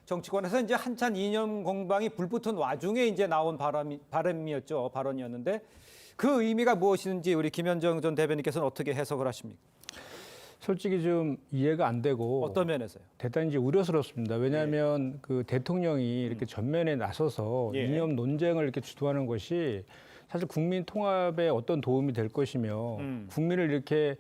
정치권에서 이제 한참 이념 공방이 불붙은 와중에 이제 나온 발언이었는데 그 의미가 무엇인지 우리 김현정 전 대변인께서는 어떻게 해석을 하십니까? 솔직히 좀 이해가 안 되고 어떤 면에서요? 대단히 이제 우려스럽습니다. 왜냐하면 그 대통령이 이렇게 전면에 나서서 이념 논쟁을 이렇게 주도하는 것이 사실 국민 통합에 어떤 도움이 될 것이며 국민을 이렇게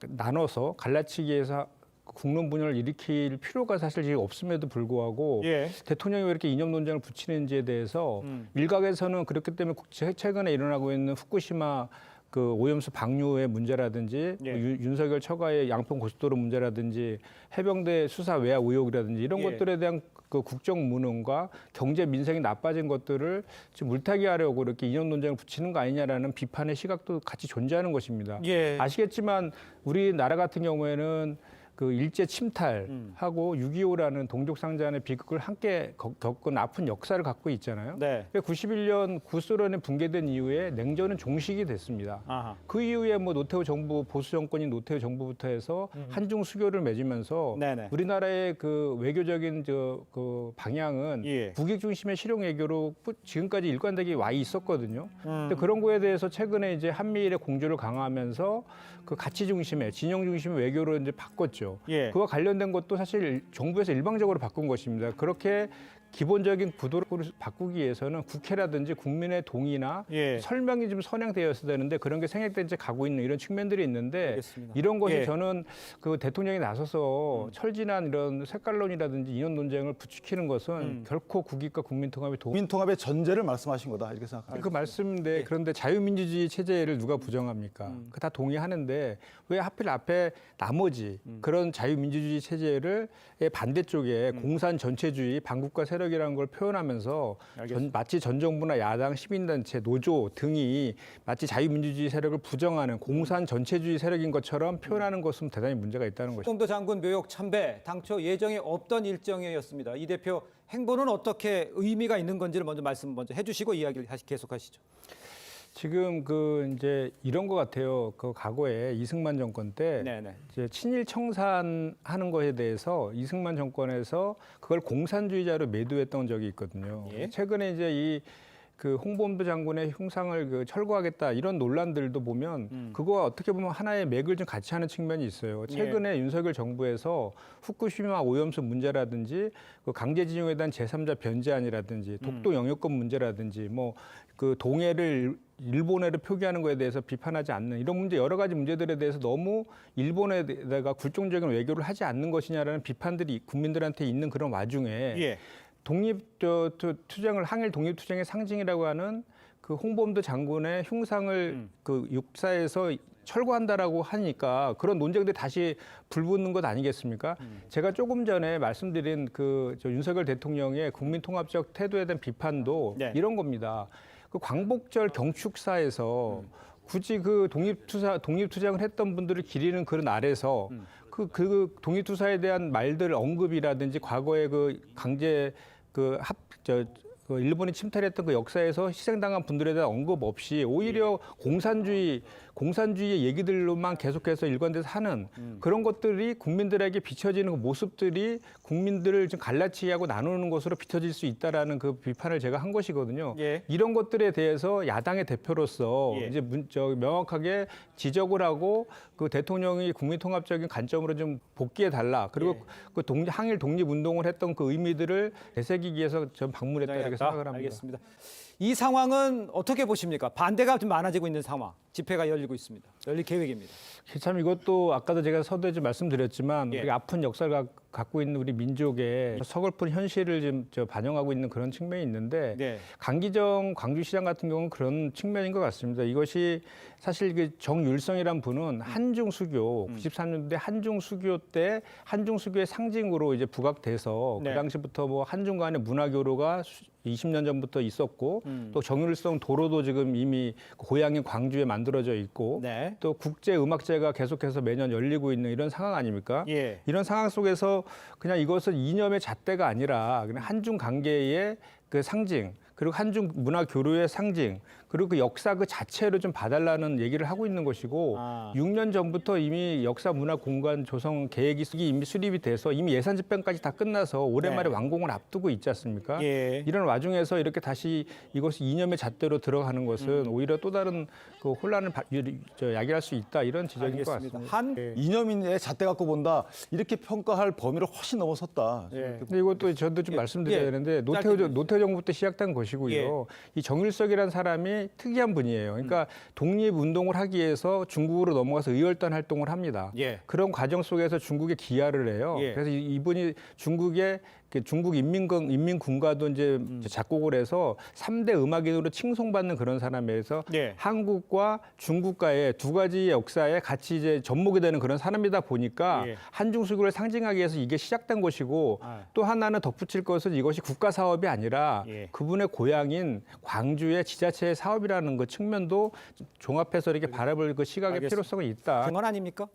나눠서 갈라치기 해서 국론 분열을 일으킬 필요가 사실 지금 없음에도 불구하고 대통령이 왜 이렇게 이념 논쟁을 붙이는지에 대해서 일각에서는 그렇기 때문에 최근에 일어나고 있는 후쿠시마 그 오염수 방류의 문제라든지 윤석열 처가의 양평 고속도로 문제라든지 해병대 수사 외압 의혹이라든지 이런 것들에 대한 그 국정 무능과 경제 민생이 나빠진 것들을 지금 물타기 하려고 이렇게 이념 논쟁을 붙이는 거 아니냐라는 비판의 시각도 같이 존재하는 것입니다. 아시겠지만 우리나라 같은 경우에는 그 일제 침탈하고 6.25라는 동족 상잔의 비극을 함께 겪은 아픈 역사를 갖고 있잖아요. 91년 구소련이 붕괴된 이후에 냉전은 종식이 됐습니다. 그 이후에 뭐 노태우 정부 보수 정권인 노태우 정부부터 해서 한중 수교를 맺으면서 우리나라의 그 외교적인 그 방향은 국익 중심의 실용 외교로 지금까지 일관되게 와 있었거든요. 근데 그런 거에 대해서 최근에 이제 한미일의 공조를 강화하면서 그 가치 중심의 진영 중심의 외교로 이제 바꿨죠. 그와 관련된 것도 사실 정부에서 일방적으로 바꾼 것입니다. 그렇게 기본적인 구도를 바꾸기 위해서는 국회라든지 국민의 동의나 설명이 좀 선행되었어야 되는데 그런 게 생략된 채 가고 있는 이런 측면들이 있는데 이런 것이 저는 그 대통령이 나서서 철진한 이런 색깔론이라든지 이념 논쟁을 부추기는 것은 결코 국익과 국민통합의 전제를 말씀하신 거다 이렇게 생각합니다. 그 말씀인데 그런데 자유민주주의 체제를 누가 부정합니까? 그 다 동의하는데 왜 하필 앞에 나머지 그런 자유민주주의 체제를 반대쪽에 공산 전체주의 반국가 세력이라는 걸 표현하면서 마치 전 정부나 야당 시민단체 노조 등이 마치 자유민주주의 세력을 부정하는 공산 전체주의 세력인 것처럼 표현하는 것은 대단히 문제가 있다는 것입니다. 홍도 장군 묘역 참배 당초 예정에 없던 일정이었습니다. 이 대표 행보는 어떻게 의미가 있는 건지를 말씀 해주시고 이야기를 계속하시죠. 지금 이제 이런 것 같아요. 그 과거에 이승만 정권 때 이제 친일 청산하는 거에 대해서 이승만 정권에서 그걸 공산주의자로 매도했던 적이 있거든요. 최근에 이제 그 홍범도 장군의 흉상을 철거하겠다 이런 논란들도 보면 그거와 어떻게 보면 하나의 맥을 좀 같이 하는 측면이 있어요. 최근에 윤석열 정부에서 후쿠시마 오염수 문제라든지 그 강제징용에 대한 제3자 변제안이라든지 독도 영유권 문제라든지 뭐 그 동해를 일본해로 표기하는 거에 대해서 비판하지 않는 이런 문제 여러 가지 문제들에 대해서 너무 일본에다가 굴종적인 외교를 하지 않는 것이냐라는 비판들이 국민들한테 있는 그런 와중에 독립투쟁을 항일 독립투쟁의 상징이라고 하는 그 홍범도 장군의 흉상을 그 육사에서 철거한다라고 하니까 그런 논쟁들이 다시 불붙는 것 아니겠습니까? 제가 조금 전에 말씀드린 윤석열 대통령의 국민통합적 태도에 대한 비판도 이런 겁니다. 그 광복절 경축사에서 굳이 그 독립투쟁을 했던 분들을 기리는 그런 날에서 그 독립투사에 대한 말들 언급이라든지 과거에 그 강제 일본이 침탈했던 그 역사에서 희생당한 분들에 대한 언급 없이 오히려 공산주의의 얘기들로만 계속해서 일관돼서 하는 그런 것들이 국민들에게 비춰지는 그 모습들이 국민들을 좀 갈라치기하고 나누는 것으로 비춰질 수 있다라는 그 비판을 제가 한 것이거든요. 이런 것들에 대해서 야당의 대표로서 이제 명확하게 지적을 하고 그 대통령이 국민통합적인 관점으로 좀 복귀해 달라. 그리고 그 항일 독립운동을 했던 그 의미들을 되새기기 위해서 전 방문했다 이렇게 생각을 합니다. 알겠습니다. 이 상황은 어떻게 보십니까? 반대가 좀 많아지고 있는 상황. 집회가 열리고 있습니다. 열릴 계획입니다. 참 이것도 아까도 제가 서두에 좀 말씀드렸지만 우리가 아픈 역사를 갖고 있는 우리 민족의 서글픈 현실을 좀 반영하고 있는 그런 측면이 있는데 강기정 광주시장 같은 경우는 그런 측면인 것 같습니다. 이것이 사실 그 정율성이란 분은 한중수교 93년대 한중수교 때 한중수교의 상징으로 이제 부각돼서 그 당시부터 뭐 한중 간의 문화교류가 20년 전부터 있었고 또 정율성 도로도 지금 이미 고향인 광주에 만들어져 있고 또 국제음악제가 계속해서 매년 열리고 있는 이런 상황 아닙니까? 이런 상황 속에서 그냥 이것은 이념의 잣대가 아니라 그냥 한중 관계의 그 상징 그리고 한중 문화 교류의 상징, 그리고 그 역사 그 자체를 좀 봐달라는 얘기를 하고 있는 것이고 6년 전부터 이미 역사 문화 공간 조성 계획이 이미 수립이 돼서 이미 예산 집행까지 다 끝나서 올해 말에 완공을 앞두고 있지 않습니까? 예. 이런 와중에서 이렇게 다시 이것이 이념의 잣대로 들어가는 것은 오히려 또 다른 그 혼란을 야기할 수 있다 이런 지적인 것 알겠습니다. 같습니다. 한 이념인의 잣대 갖고 본다 이렇게 평가할 범위를 훨씬 넘어섰다. 예. 근데 이것도 저도 좀 말씀드려야 예. 되는데 노태우 정부 때 시작된 것이고요. 이 정일석이라는 사람이 특이한 분이에요. 그러니까 독립운동을 하기 위해서 중국으로 넘어가서 의열단 활동을 합니다. 예. 그런 과정 속에서 중국에 기여를 해요. 예. 그래서 이분이 중국 인민군가도 이제 작곡을 해서 3대 음악인으로 칭송받는 그런 사람에서 예. 한국과 중국과의 두 가지 역사에 같이 이제 접목이 되는 그런 사람이다 보니까 예. 한중수교를 상징하기 위해서 이게 시작된 것이고 또 하나는 덧붙일 것은 이것이 국가 사업이 아니라 예. 그분의 고향인 광주의 지자체의 사업이라는 그 측면도 종합해서 이렇게 바라볼 그 시각의 알겠습니다. 필요성이 있다. 그건 아닙니까?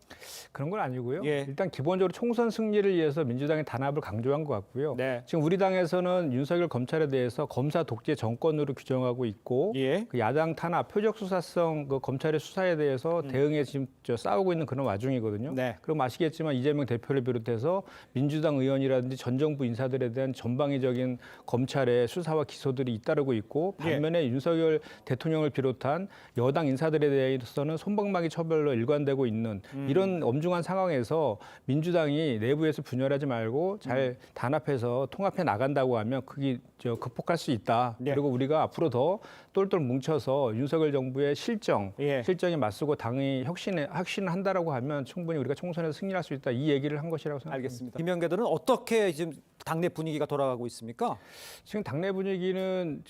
그런 건 아니고요. 예. 일단 기본적으로 총선 승리를 위해서 민주당의 단합을 강조한 것 같고요. 네. 지금 우리 당에서는 윤석열 검찰에 대해서 검사 독재 정권으로 규정하고 있고 예. 그 야당 탄압, 표적 수사성 그 검찰의 수사에 대해서 대응에 지금 싸우고 있는 그런 와중이거든요. 네. 그럼 아시겠지만 이재명 대표를 비롯해서 민주당 의원이라든지 전 정부 인사들에 대한 전방위적인 검찰의 수사와 기소들이 잇따르고 있고 반면에 윤석열 대통령을 비롯한 여당 인사들에 대해서는 손방망이 처벌로 일관되고 있는 이런 엄중한 상황에서 민주당이 내부에서 분열하지 말고 잘 단합해서 통합해 나간다고 하면 그게 극복할 수 있다. 네. 그리고 우리가 앞으로 더 똘똘 뭉쳐서 윤석열 정부의 예. 실정에 맞서고 당이 혁신을 한다라고 하면 충분히 우리가 총선에서 승리할 수 있다. 이 얘기를 한 것이라고 생각합니다. 알겠습니다. 김영계들은 어떻게 지금 당내 분위기가 돌아가고 있습니까? 지금 당내 분위기는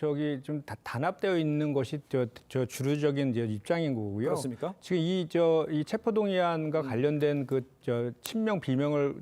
좀 단합되어 있는 것이 저 주류적인 이제 입장인 거고요. 그렇습니까? 지금 이 체포동의안과 관련된 친명 비명을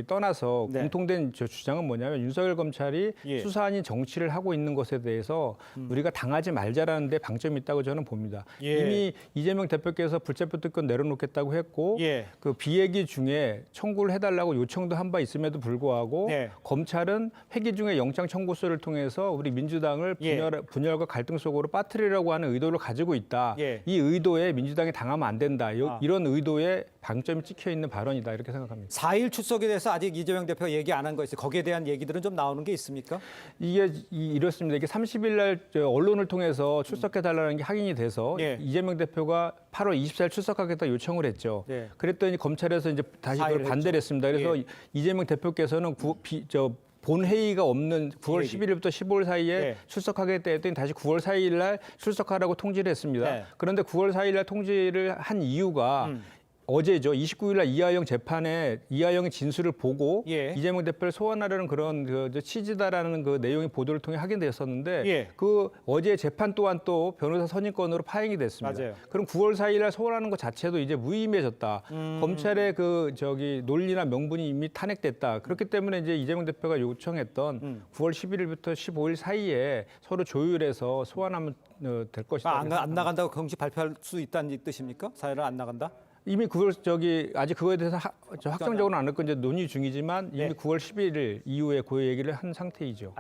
떠나서 네. 공통된 주장은 뭐냐면 윤석열 검찰이 예. 수사아닌 정치를 하고 있는 것에 대해서 우리가 당하지 말자라는 데 방점이 있다고 저는 봅니다. 예. 이미 이재명 대표께서 불체포 특권 내려놓겠다고 했고 예. 그 비회기 중에 청구를 해달라고 요청도 한 바 있음에도 불구하고 네. 검찰은 회기 중에 영장 청구서를 통해서 우리 민주당을 예. 분열과 갈등 속으로 빠뜨리려고 하는 의도를 가지고 있다. 예. 이 의도에 민주당이 당하면 안 된다. 이런 의도에 방점이 찍혀 있는 발언이다. 이렇게 생각합니다. 4일 출석에 대해서 아직 이재명 대표가 얘기 안 한 거 있어요. 거기에 대한 얘기들은 좀 나오는 게 있습니까? 이게 이렇습니다. 이게 30일 날 언론을 통해서 출석해달라는 게 확인이 돼서 예. 이재명 대표가 8월 24일 출석하겠다 요청을 했죠. 예. 그랬더니 검찰에서 이제 다시 그걸 4일 반대를 했습니다. 그래서 이재명 대표께서는 본회의가 없는 9월 11일부터 15일 사이에 네. 출석하겠다 했더니 다시 9월 4일 날 출석하라고 통지를 했습니다. 네. 그런데 9월 4일 날 통지를 한 이유가 어제죠. 29일 날 이하영 재판에 이하영의 진술을 보고 예. 이재명 대표를 소환하려는 그런 취지다라는 그 내용이 보도를 통해 확인됐었는데 예. 그 어제 재판 또한 또 변호사 선임권으로 파행이 됐습니다. 맞아요. 그럼 9월 4일 날 소환하는 것 자체도 이제 무의미해졌다. 검찰의 논리나 명분이 이미 탄핵됐다. 그렇기 때문에 이제 이재명 대표가 요청했던 9월 11일부터 15일 사이에 서로 조율해서 소환하면 될 것이다. 안 나간다고 공식 발표할 수 있다는 뜻입니까? 4일은 안 나간다? 이미 아직 그거에 대해서 확정적으로는 안 했고 이제 논의 중이지만 이미 네. 9월 11일 이후에 그 얘기를 한 상태이죠.